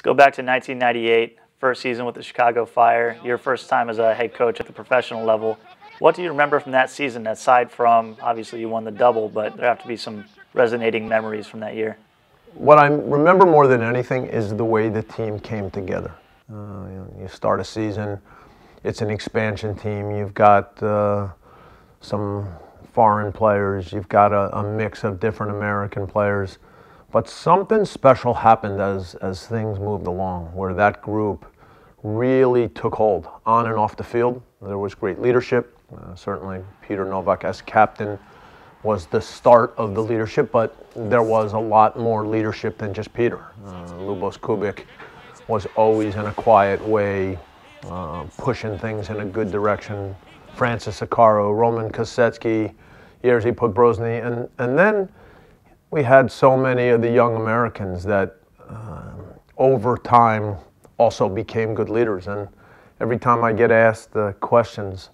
Let's go back to 1998, first season with the Chicago Fire, your first time as a head coach at the professional level. What do you remember from that season, aside from, obviously you won the double, but there have to be some resonating memories from that year? What I remember more than anything is the way the team came together. You start a season, it's an expansion team, you've got some foreign players, you've got a mix of different American players, but something special happened as things moved along, where that group really took hold on and off the field. There was great leadership. Certainly Peter Nowak as captain was the start of the leadership, but there was a lot more leadership than just Peter. Lubos Kubik was always in a quiet way, pushing things in a good direction. Francis Akaro, Roman Kosetsky, Jerzy Podbrozny, and then we had so many of the young Americans that over time also became good leaders. And every time I get asked questions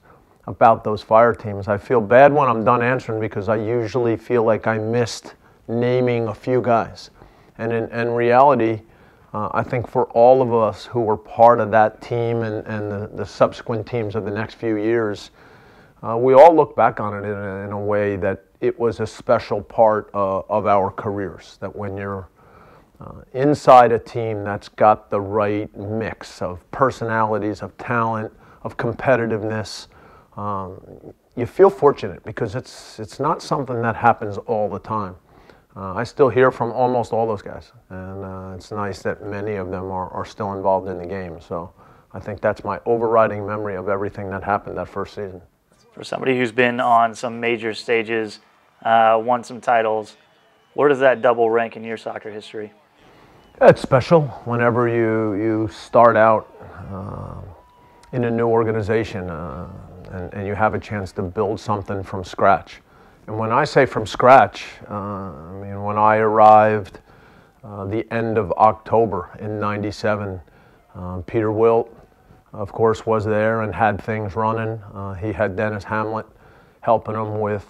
about those Fire teams, I feel bad when I'm done answering, because I usually feel like I missed naming a few guys. And in reality, I think for all of us who were part of that team and the subsequent teams of the next few years, we all look back on it in a way that it was a special part of our careers. That when you're inside a team that's got the right mix of personalities, of talent, of competitiveness, you feel fortunate, because it's not something that happens all the time. I still hear from almost all those guys, and it's nice that many of them are still involved in the game. So I think that's my overriding memory of everything that happened that first season. For somebody who's been on some major stages, won some titles, where does that double rank in your soccer history? It's special whenever you start out in a new organization and you have a chance to build something from scratch. And when I say from scratch, I mean when I arrived the end of October in '97, Peter Wilt, of course, was there and had things running. He had Dennis Hamlet helping him with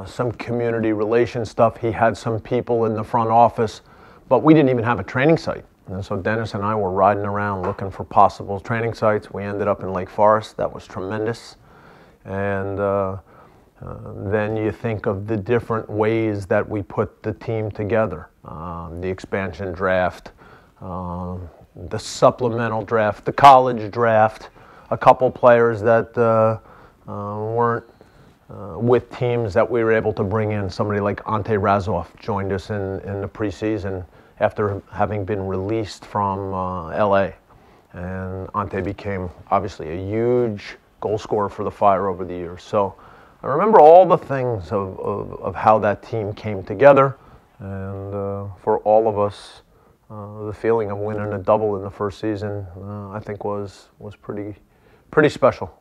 some community relations stuff. He had some people in the front office, but we didn't even have a training site. And so Dennis and I were riding around looking for possible training sites. We ended up in Lake Forest. That was tremendous. And then you think of the different ways that we put the team together. The expansion draft, the supplemental draft, the college draft, a couple players that weren't with teams that we were able to bring in. Somebody like Ante Razov joined us in the preseason after having been released from LA. And Ante became obviously a huge goal scorer for the Fire over the years. So I remember all the things of how that team came together, and for all of us, the feeling of winning a double in the first season, I think was pretty special.